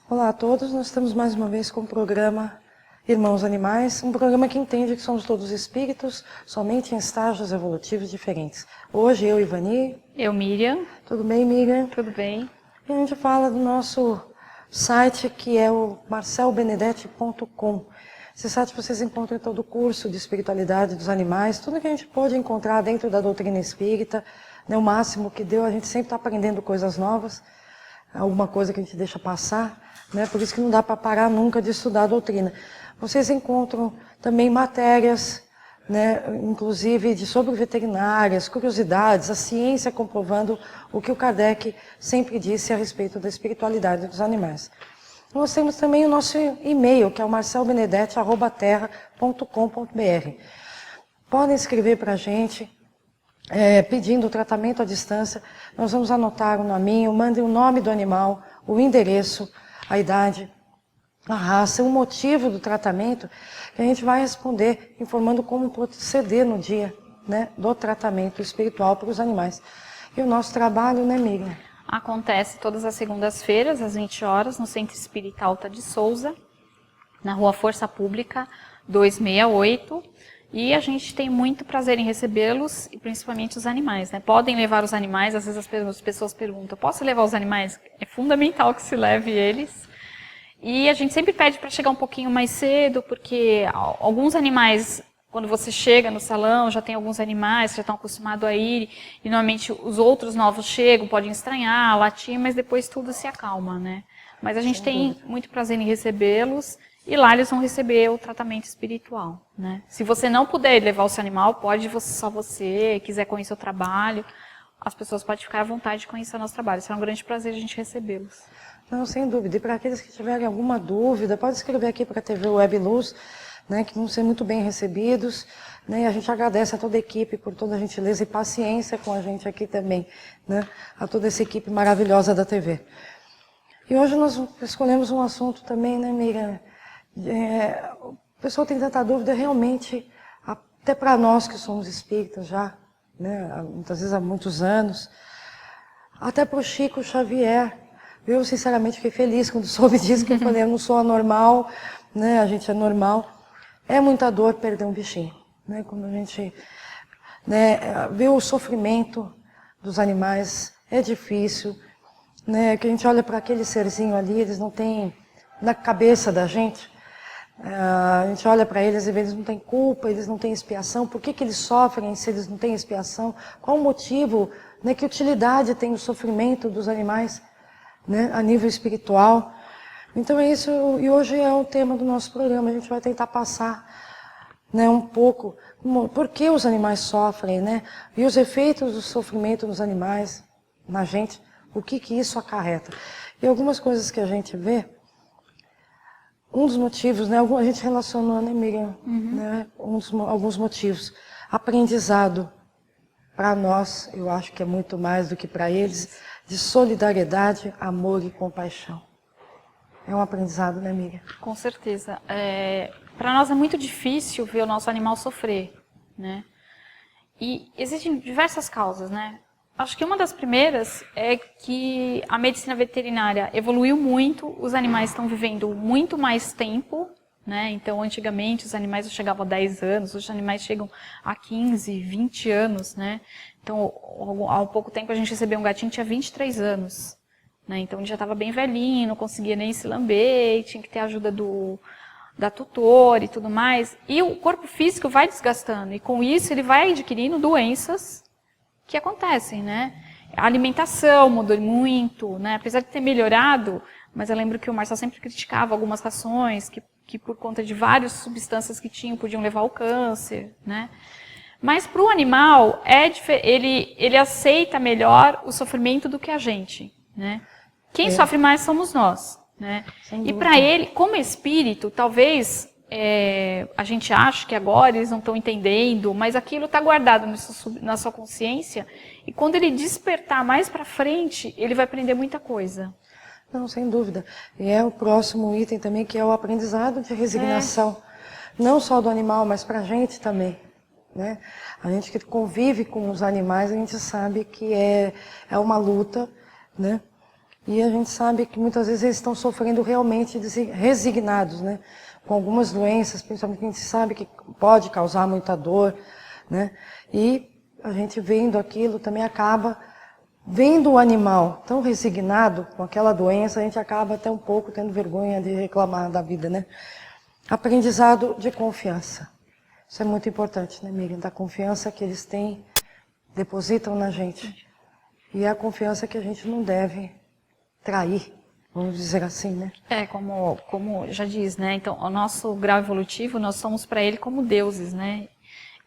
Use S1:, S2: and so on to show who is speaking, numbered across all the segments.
S1: Olá a todos, nós estamos mais uma vez com o programa Irmãos Animais, um programa que entende que somos todos espíritos, somente em estágios evolutivos diferentes. Hoje eu, Ivani.
S2: Eu, Miriam.
S1: Tudo bem, Miriam?
S2: Tudo bem.
S1: E a gente fala do nosso site, que é o marcelbenedetti.com. Esse site vocês encontram todo o curso de espiritualidade dos animais, tudo que a gente pode encontrar dentro da doutrina espírita, né, o máximo que deu, a gente sempre está aprendendo coisas novas, alguma coisa que a gente deixa passar, né, por isso que não dá para parar nunca de estudar a doutrina. Vocês encontram também matérias, né, inclusive sobre veterinárias, curiosidades, a ciência comprovando o que o Kardec sempre disse a respeito da espiritualidade dos animais. Nós temos também o nosso e-mail, que é o marcelbenedetti@terra.com.br. Podem escrever para a gente, pedindo o tratamento à distância. Nós vamos anotar o nominho, mandem o nome do animal, o endereço, a idade, a raça, o motivo do tratamento, que a gente vai responder informando como proceder no dia, né, do tratamento espiritual para os animais. E o nosso trabalho, né, Miriam?
S2: Acontece todas as segundas-feiras, às 20 horas, no Centro Espírita Alta de Souza, na Rua Força Pública 268. E a gente tem muito prazer em recebê-los, e principalmente os animais, né? Podem levar os animais, às vezes as pessoas perguntam, posso levar os animais? É fundamental que se leve eles. E a gente sempre pede para chegar um pouquinho mais cedo, porque alguns animais, quando você chega no salão, já tem alguns animais que já estão acostumados a ir, e normalmente os outros novos chegam, podem estranhar, latir, mas depois tudo se acalma, né? Mas a gente tem muito prazer em recebê-los, e lá eles vão receber o tratamento espiritual, né? Se você não puder levar o seu animal, pode só você, quiser conhecer o trabalho, as pessoas podem ficar à vontade de conhecer o nosso trabalho. Será um grande prazer a gente recebê-los.
S1: Não, sem dúvida. E para aqueles que tiverem alguma dúvida, pode escrever aqui para a TV Web Luz, né, que vão ser muito bem recebidos. Né, e a gente agradece a toda a equipe por toda a gentileza e paciência com a gente aqui também, né, a toda essa equipe maravilhosa da TV. E hoje nós escolhemos um assunto também, né, Miriam? O pessoal tem tanta dúvida, realmente, até para nós que somos espíritas já, né, muitas vezes há muitos anos, até para o Chico Xavier. Eu, sinceramente, fiquei feliz quando soube disso, que eu falei, eu não sou anormal, né, a gente é normal. É muita dor perder um bichinho, né, quando a gente, né, vê o sofrimento dos animais, é difícil, né, que a gente olha para aquele serzinho ali, eles não têm, na cabeça da gente, a gente olha para eles e vê, eles não têm culpa, eles não têm expiação. Por que eles sofrem se eles não têm expiação? Qual o motivo, né, que utilidade tem o sofrimento dos animais, né, a nível espiritual? Então é isso, e hoje é o tema do nosso programa. A gente vai tentar passar, né, um pouco por que os animais sofrem, né, e os efeitos do sofrimento dos animais na gente, o que isso acarreta. E algumas coisas que a gente vê. Um dos motivos, né, a gente relacionou, né, Miriam, né, alguns motivos. Aprendizado, para nós, eu acho que é muito mais do que para eles, de solidariedade, amor e compaixão. É um aprendizado, né, Miriam?
S2: Com certeza. Para nós é muito difícil ver o nosso animal sofrer, né? E existem diversas causas, né? Acho que uma das primeiras é que a medicina veterinária evoluiu muito, os animais estão vivendo muito mais tempo, né? Então, antigamente, os animais chegavam a 10 anos, os animais chegam a 15, 20 anos, né? Então, há pouco tempo a gente recebeu um gatinho que tinha 23 anos, né? Então, ele já estava bem velhinho, não conseguia nem se lamber, tinha que ter a ajuda da tutora e tudo mais. E o corpo físico vai desgastando, e com isso ele vai adquirindo doenças que acontecem, né? A alimentação mudou muito, né? Apesar de ter melhorado, mas eu lembro que o Marcel sempre criticava algumas rações que por conta de várias substâncias que tinham, podiam levar ao câncer, né? Mas para o animal, ele aceita melhor o sofrimento do que a gente, né? Quem sofre mais somos nós, né? E para ele, como espírito, talvez a gente acha que agora eles não estão entendendo, mas aquilo está guardado na sua consciência, e quando ele despertar mais para frente, ele vai aprender muita coisa.
S1: Não, sem dúvida. E é o próximo item também, que é o aprendizado de resignação. não só do animal, mas para a gente também, né? A gente que convive com os animais, a gente sabe que é uma luta, né? E a gente sabe que muitas vezes eles estão sofrendo realmente resignados, né? Com algumas doenças, principalmente que a gente sabe que pode causar muita dor, né? E a gente vendo aquilo também acaba vendo o animal tão resignado com aquela doença, a gente acaba até um pouco tendo vergonha de reclamar da vida, né? Aprendizado de confiança. Isso é muito importante, né, Miriam? Da confiança que eles têm, depositam na gente. E é a confiança que a gente não deve trair, vamos dizer assim, né?
S2: Como já diz, né? Então, o nosso grau evolutivo, nós somos para ele como deuses, né?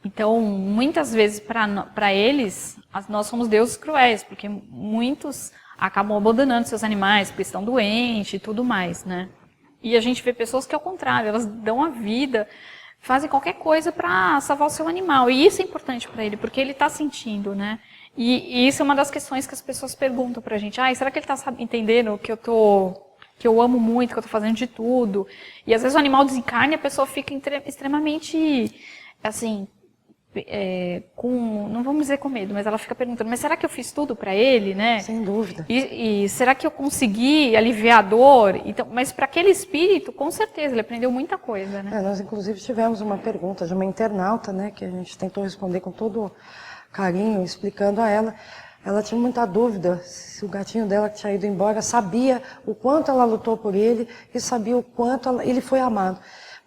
S2: Então, muitas vezes, para eles, nós somos deuses cruéis, porque muitos acabam abandonando seus animais, porque estão doentes e tudo mais, né? E a gente vê pessoas que, ao contrário, elas dão a vida, fazem qualquer coisa para salvar o seu animal. E isso é importante para ele, porque ele está sentindo, né? E isso é uma das questões que as pessoas perguntam pra gente. Será que ele está entendendo que eu amo muito, que eu estou fazendo de tudo? E às vezes o animal desencarna e a pessoa fica extremamente, assim, não vamos dizer com medo, mas ela fica perguntando, mas será que eu fiz tudo para ele, né?
S1: Sem dúvida.
S2: E será que eu consegui aliviar a dor? Então, mas para aquele espírito, com certeza, ele aprendeu muita coisa, né?
S1: Nós, inclusive, tivemos uma pergunta de uma internauta, né, que a gente tentou responder com todo carinho, explicando a ela. Ela tinha muita dúvida se o gatinho dela que tinha ido embora sabia o quanto ela lutou por ele e sabia o quanto ele foi amado.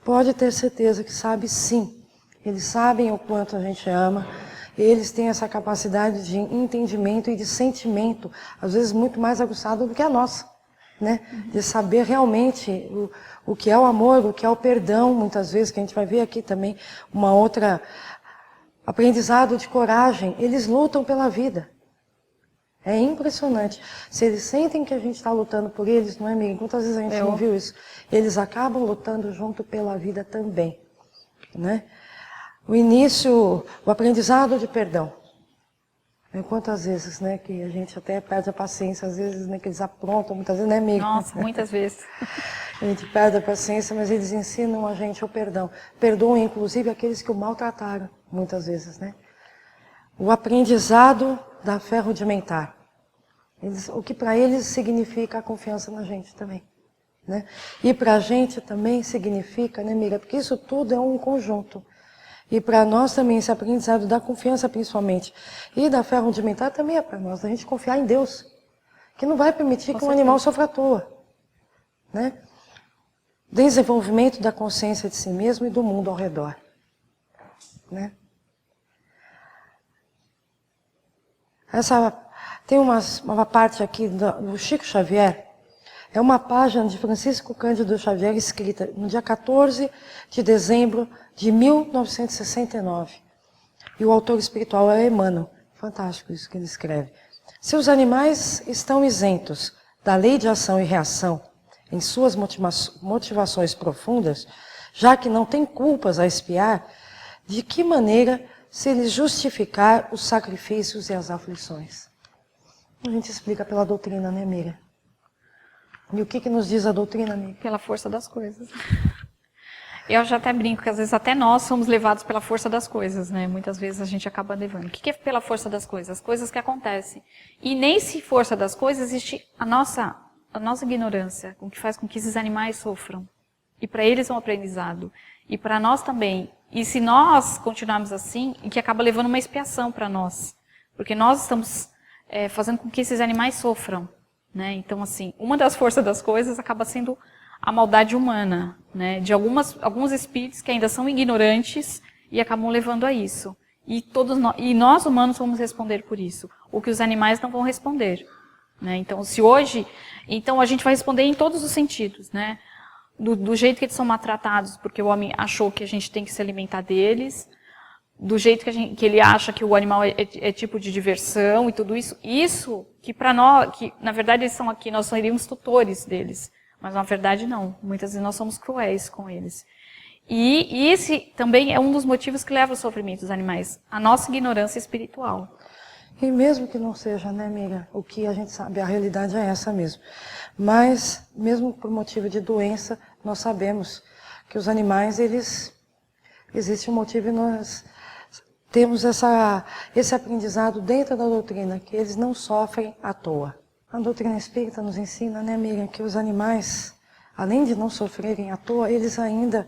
S1: Pode ter certeza que sabe, sim. Eles sabem o quanto a gente ama, eles têm essa capacidade de entendimento e de sentimento, às vezes muito mais aguçado do que a nossa, né? De saber realmente o que é o amor, o que é o perdão, muitas vezes, que a gente vai ver aqui também uma outra aprendizado de coragem. Eles lutam pela vida. É impressionante. Se eles sentem que a gente está lutando por eles, não é, amiga? Quantas vezes a gente não viu isso? Eles acabam lutando junto pela vida também, né? O aprendizado de perdão. Quantas vezes, né, que a gente até perde a paciência, às vezes, né, que eles aprontam, muitas vezes, né, amiga?
S2: Nossa, muitas vezes.
S1: A gente perde a paciência, mas eles ensinam a gente o perdão. Perdoam, inclusive, aqueles que o maltrataram, muitas vezes, né? O aprendizado da fé rudimentar. O que para eles significa a confiança na gente também, né? E para a gente também significa, né, amiga? Porque isso tudo é um conjunto. E para nós também, esse aprendizado da confiança principalmente, e da fé rudimentar também é para nós, a gente confiar em Deus, que não vai permitir que um animal sofra à toa, né? Desenvolvimento da consciência de si mesmo e do mundo ao redor, né? Tem uma parte aqui do Chico Xavier, é uma página de Francisco Cândido Xavier escrita no dia 14 de dezembro de 1969. E o autor espiritual é Emmanuel. Fantástico isso que ele escreve. Se os animais estão isentos da lei de ação e reação em suas motivações profundas, já que não têm culpas a expiar, de que maneira se lhes justificar os sacrifícios e as aflições? A gente explica pela doutrina, né, amiga? E o que nos diz a doutrina, amiga?
S2: Pela força das coisas. Eu já até brinco que às vezes até nós somos levados pela força das coisas, né? Muitas vezes a gente acaba levando. O que é pela força das coisas? As coisas que acontecem. E nesse força das coisas existe a nossa ignorância, o que faz com que esses animais sofram. E para eles é um aprendizado. E para nós também. E se nós continuarmos assim, e que acaba levando uma expiação para nós. Porque nós estamos fazendo com que esses animais sofram. Né? Então, assim, uma das forças das coisas acaba sendo a maldade humana, né? De alguns espíritos que ainda são ignorantes e acabam levando a isso. E nós humanos vamos responder por isso, o que os animais não vão responder. Né? Então, então a gente vai responder em todos os sentidos, né? Do jeito que eles são maltratados, porque o homem achou que a gente tem que se alimentar deles, do jeito que ele acha que o animal é tipo de diversão e tudo isso. Isso que para nós, que na verdade eles são aqui, nós seríamos tutores deles. Mas na verdade não. Muitas vezes nós somos cruéis com eles. E esse também é um dos motivos que leva ao sofrimento dos animais. A nossa ignorância espiritual.
S1: E mesmo que não seja, né, amiga? O que a gente sabe, a realidade é essa mesmo. Mas, mesmo por motivo de doença, nós sabemos que os animais, eles existe um motivo e nós temos esse aprendizado dentro da doutrina, que eles não sofrem à toa. A doutrina espírita nos ensina, né, amiga, que os animais, além de não sofrerem à toa, eles ainda,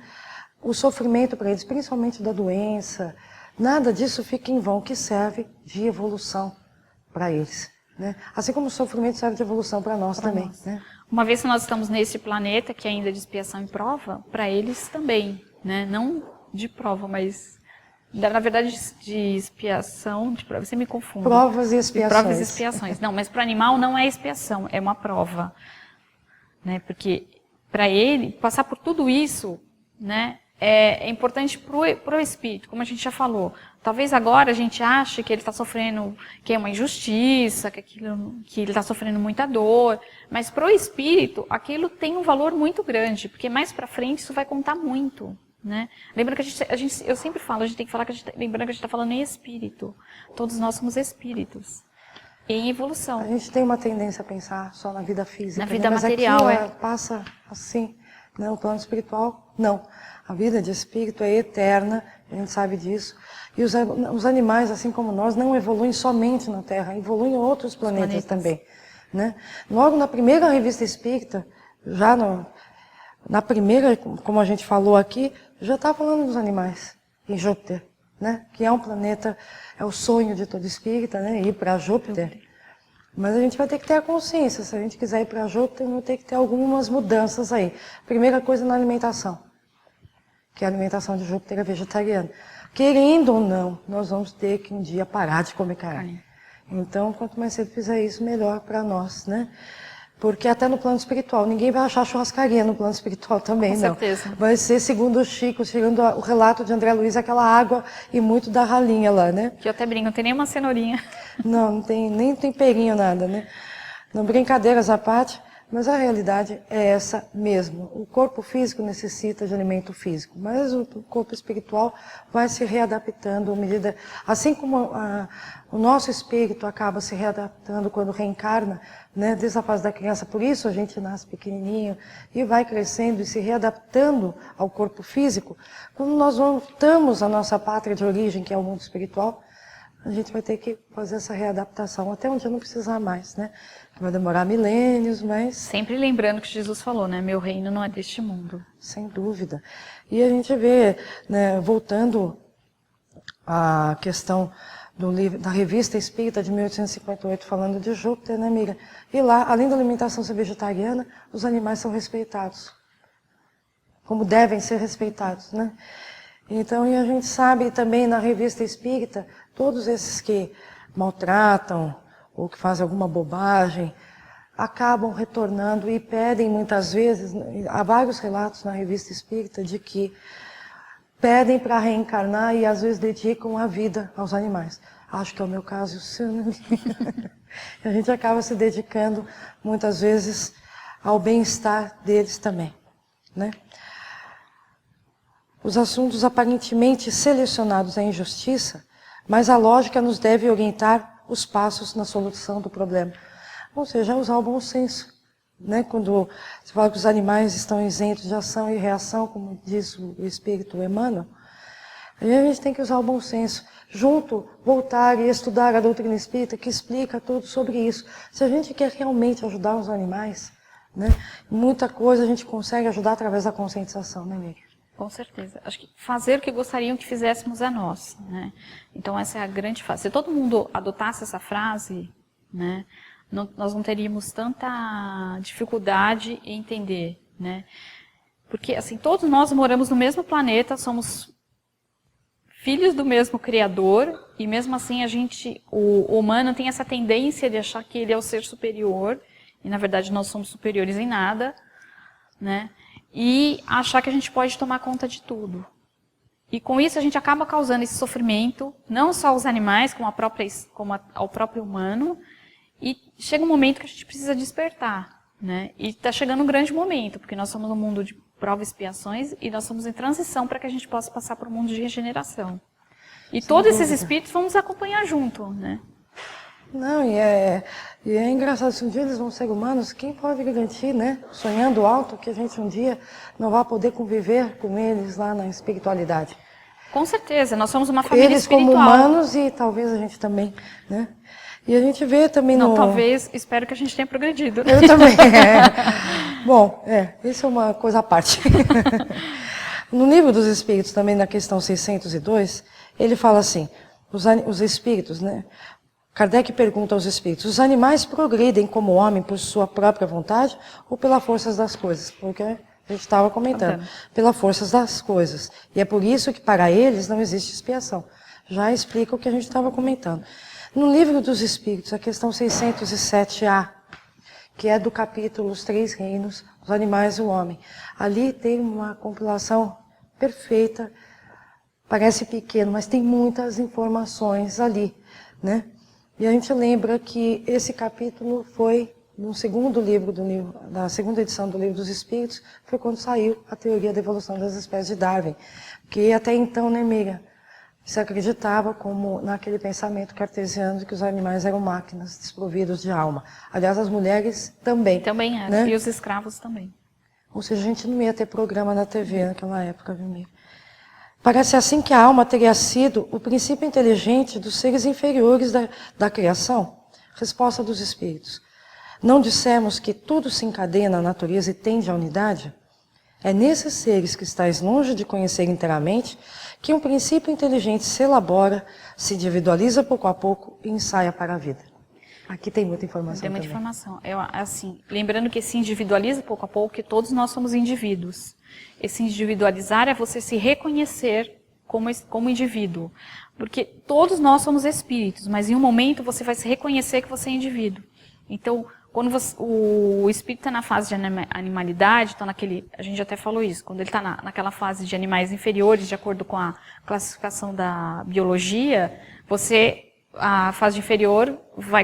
S1: o sofrimento para eles, principalmente da doença, nada disso fica em vão, que serve de evolução para eles. Né? Assim como o sofrimento serve de evolução para nós também. Né?
S2: Uma vez que nós estamos nesse planeta, que é ainda de expiação e prova, para eles também, né? Não de prova, mas na verdade de expiação, de prova, você me confunde.
S1: Provas e expiações.
S2: De provas e expiações. Não, mas para o animal não é expiação, é uma prova. Né? Porque para ele, passar por tudo isso, né, é importante para o espírito, como a gente já falou. Talvez agora a gente ache que ele está sofrendo, que é uma injustiça, que ele está sofrendo muita dor, mas para o espírito aquilo tem um valor muito grande, porque mais para frente isso vai contar muito. Né? Lembra que eu sempre falo, a gente tem que falar lembrando que a gente está falando em espírito. Todos nós somos espíritos em evolução.
S1: A gente tem uma tendência a pensar só na vida física.
S2: Na vida
S1: mas
S2: material,
S1: aqui, passa assim, né? O plano espiritual, não. A vida de espírito é eterna, a gente sabe disso. E os animais, assim como nós, não evoluem somente na Terra, evoluem em outros planetas também. Né? Logo na primeira revista espírita, já na primeira, como a gente falou aqui, já está falando dos animais, em Júpiter, né? Que é um planeta, é o sonho de todo espírita, né? Ir para Júpiter. Mas a gente vai ter que ter a consciência, se a gente quiser ir para Júpiter, vai ter que ter algumas mudanças aí. Primeira coisa na alimentação, que a alimentação de Júpiter é vegetariana. Querendo ou não, nós vamos ter que um dia parar de comer carne. Então, quanto mais cedo fizer isso, melhor para nós, né? Porque até no plano espiritual, ninguém vai achar churrascaria no plano espiritual também,
S2: Com
S1: não.
S2: certeza.
S1: Vai ser, segundo o Chico, segundo o relato de André Luiz, aquela água e muito da ralinha lá, né?
S2: Que eu até brinco, não tem nenhuma cenourinha.
S1: Não tem nem temperinho, nada, né? Não, brincadeiras à parte, mas a realidade é essa mesmo. O corpo físico necessita de alimento físico, mas o corpo espiritual vai se readaptando à medida... Assim como o nosso espírito acaba se readaptando quando reencarna, né, desde a fase da criança, por isso a gente nasce pequenininho e vai crescendo e se readaptando ao corpo físico. Quando nós voltamos à nossa pátria de origem, que é o mundo espiritual, a gente vai ter que fazer essa readaptação, até um dia não precisar mais, né? Vai demorar milênios, mas...
S2: Sempre lembrando que Jesus falou, né? Meu reino não é deste mundo.
S1: Sem dúvida. E a gente vê, né, voltando à questão do livro, da Revista Espírita de 1858, falando de Júpiter, né, amiga? E lá, além da alimentação ser vegetariana, os animais são respeitados. Como devem ser respeitados, né? Então, e a gente sabe também na Revista Espírita, todos esses que maltratam ou que fazem alguma bobagem, acabam retornando e pedem muitas vezes, há vários relatos na Revista Espírita de que pedem para reencarnar e às vezes dedicam a vida aos animais. Acho que é o meu caso e o seu, né? A gente acaba se dedicando muitas vezes ao bem-estar deles também, né? Os assuntos aparentemente selecionados à injustiça, mas a lógica nos deve orientar os passos na solução do problema. Ou seja, usar o bom senso. Né? Quando você fala que os animais estão isentos de ação e reação, como diz o Espírito Emmanuel, aí a gente tem que usar o bom senso. Junto, voltar e estudar a doutrina espírita, que explica tudo sobre isso. Se a gente quer realmente ajudar os animais, né, muita coisa a gente consegue ajudar através da conscientização, né, Miriam?
S2: Com certeza. Acho que fazer o que gostariam que fizéssemos é nós, né? Então essa é a grande frase. Se todo mundo adotasse essa frase, né, nós não teríamos tanta dificuldade em entender, né? Porque assim, todos nós moramos no mesmo planeta, somos filhos do mesmo Criador, e mesmo assim o humano tem essa tendência de achar que ele é o ser superior, e na verdade nós somos superiores em nada, né? E achar que a gente pode tomar conta de tudo. E com isso a gente acaba causando esse sofrimento, não só aos animais, como ao próprio humano. E chega um momento que a gente precisa despertar, né? E está chegando um grande momento, porque nós somos um mundo de provas e expiações e nós somos em transição para que a gente possa passar para um mundo de regeneração. E todos esses espíritos vão nos acompanhar junto, né?
S1: Não, e é engraçado, se um dia eles vão ser humanos, quem pode garantir, né, sonhando alto, que a gente um dia não vai poder conviver com eles lá na espiritualidade?
S2: Com certeza, nós somos uma família
S1: Eles
S2: espiritual.
S1: como humanos e talvez a gente também, né? E a gente vê também
S2: Não,
S1: no...
S2: talvez, espero que a gente tenha progredido.
S1: Eu também. Bom, isso é uma coisa à parte. No Livro dos Espíritos, também na questão 602, ele fala assim, os espíritos, né? Kardec pergunta aos espíritos, os animais progridem como homem por sua própria vontade ou pelas forças das coisas? Porque a gente estava comentando, pelas forças das coisas. E é por isso que para eles não existe expiação. Já explica o que a gente estava comentando. No Livro dos Espíritos, a questão 607A, que é do capítulo Os Três Reinos, os animais e o homem. Ali tem uma compilação perfeita, parece pequeno, mas tem muitas informações ali, né? E a gente lembra que esse capítulo foi no segundo livro da segunda edição do Livro dos Espíritos, foi quando saiu a teoria da evolução das espécies de Darwin. Porque até então, né, Miriam, se acreditava como naquele pensamento cartesiano de que os animais eram máquinas desprovidos de alma. Aliás, as mulheres também.
S2: Também era,
S1: né?
S2: e os escravos também.
S1: Ou seja, a gente não ia ter programa na TV naquela época, viu, Miriam? Parece assim que a alma teria sido o princípio inteligente dos seres inferiores da criação. Resposta dos espíritos. Não dissemos que tudo se encadeia na natureza e tende à unidade? É nesses seres que estáis longe de conhecer inteiramente que um princípio inteligente se elabora, se individualiza pouco a pouco e ensaia para a vida. Aqui tem muita informação
S2: Tem muita
S1: também.
S2: informação. Assim, lembrando que se individualiza pouco a pouco, que todos nós somos indivíduos. Esse individualizar é você se reconhecer como indivíduo. Porque todos nós somos espíritos, mas em um momento você vai se reconhecer que você é indivíduo. Então, quando o espírito está na fase de animalidade, então a gente até falou isso, quando ele está naquela fase de animais inferiores, de acordo com a classificação da biologia, a fase inferior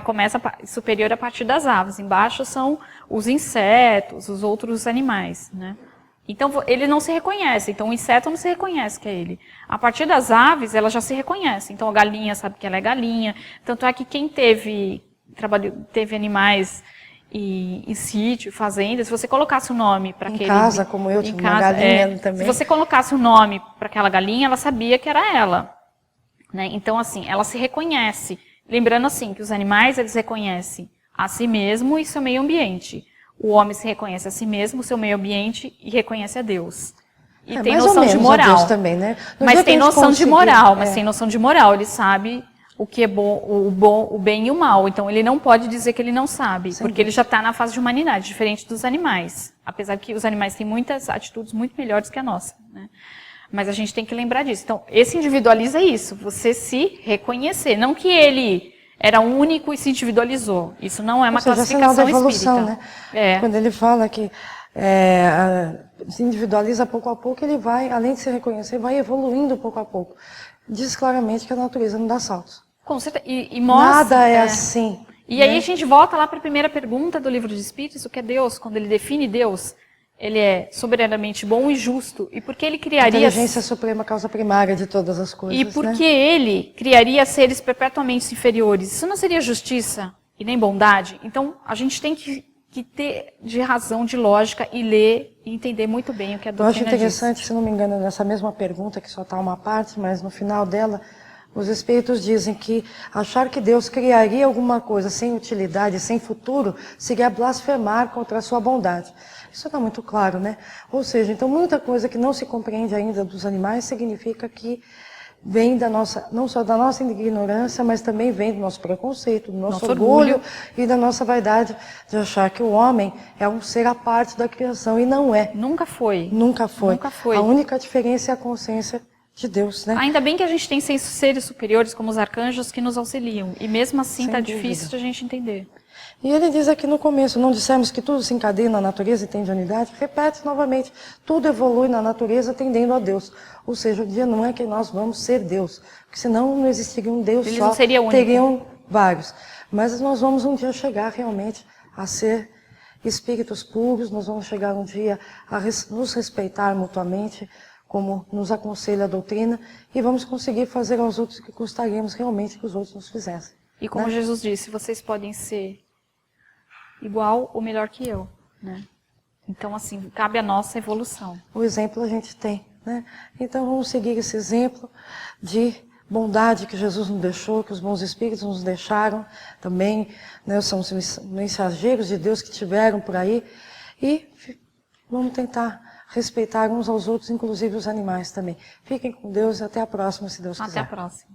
S2: começa superior a partir das aves. Embaixo são os insetos, os outros animais, né? Então, ele não se reconhece. Então, o inseto não se reconhece que é ele. A partir das aves, ela já se reconhece. Então, a galinha sabe que ela é galinha. Tanto é que quem teve animais em sítio, fazenda, se você colocasse o nome para aquele...
S1: Em casa, como eu, tinha uma galinha também.
S2: Se você colocasse o nome para aquela galinha, ela sabia que era ela. Né? Então, assim, ela se reconhece. Lembrando, assim, que os animais, eles reconhecem a si mesmo e seu meio ambiente. O homem se reconhece a si mesmo, o seu meio ambiente, e reconhece a Deus. E tem noção de moral.
S1: A Deus também, né?
S2: Mas tem noção de moral, tem noção de moral. Ele sabe o que é bom, o bem e o mal. Então, ele não pode dizer que ele não sabe, porque ele já está na fase de humanidade, diferente dos animais. Apesar que os animais têm muitas atitudes muito melhores que a nossa, né? Mas a gente tem que lembrar disso. Então, esse individualiza isso, você se reconhecer. Não que ele era único e se individualizou. Isso não é uma classificação
S1: evolução,
S2: espírita.
S1: Né? Quando ele fala que se individualiza pouco a pouco, ele vai, além de se reconhecer, vai evoluindo pouco a pouco. Diz claramente que a natureza não dá saltos.
S2: Com certeza. E mostra,
S1: nada é assim.
S2: E aí a gente volta lá para a primeira pergunta do Livro dos Espíritos, o que é Deus? Quando ele define Deus, ele é soberanamente bom e justo. E por que ele criaria...
S1: A inteligência suprema, causa primária de todas as coisas.
S2: E por que ele criaria seres perpetuamente inferiores? Isso não seria justiça e nem bondade? Então, a gente tem que ter de razão, de lógica, e ler e entender muito bem o que a doutrina diz.
S1: Eu acho interessante, se não me engano, nessa mesma pergunta, que só está uma parte, mas no final dela, os espíritos dizem que achar que Deus criaria alguma coisa sem utilidade, sem futuro, seria blasfemar contra a sua bondade. Isso está muito claro, né? Ou seja, então muita coisa que não se compreende ainda dos animais significa que vem da nossa, não só da nossa ignorância, mas também vem do nosso preconceito, do nosso orgulho e da nossa vaidade de achar que o homem é um ser à parte da criação, e não é.
S2: Nunca foi.
S1: Nunca foi.
S2: Nunca foi.
S1: A única diferença é a consciência de Deus, né?
S2: Ainda bem que a gente tem seres superiores, como os arcanjos, que nos auxiliam. E mesmo assim está difícil de a gente entender.
S1: E ele diz aqui no começo, não dissemos que tudo se encadeia na natureza e tende à unidade? Repete novamente, tudo evolui na natureza tendendo a Deus. Ou seja, o dia não é que nós vamos ser Deus, porque senão não existiria um Deus só, teriam vários. Mas nós vamos um dia chegar realmente a ser espíritos puros, nós vamos chegar um dia a nos respeitar mutuamente, como nos aconselha a doutrina, e vamos conseguir fazer aos outros o que gostaríamos realmente que os outros nos fizessem.
S2: E como Jesus disse, vocês podem ser igual ou melhor que eu, né? Então, assim, cabe a nossa evolução.
S1: O exemplo a gente tem, né? Então vamos seguir esse exemplo de bondade que Jesus nos deixou, que os bons espíritos nos deixaram também, né? São os mensageiros de Deus que tiveram por aí, e vamos tentar respeitar uns aos outros, inclusive os animais também. Fiquem com Deus e até a próxima, se Deus quiser.
S2: Até a próxima.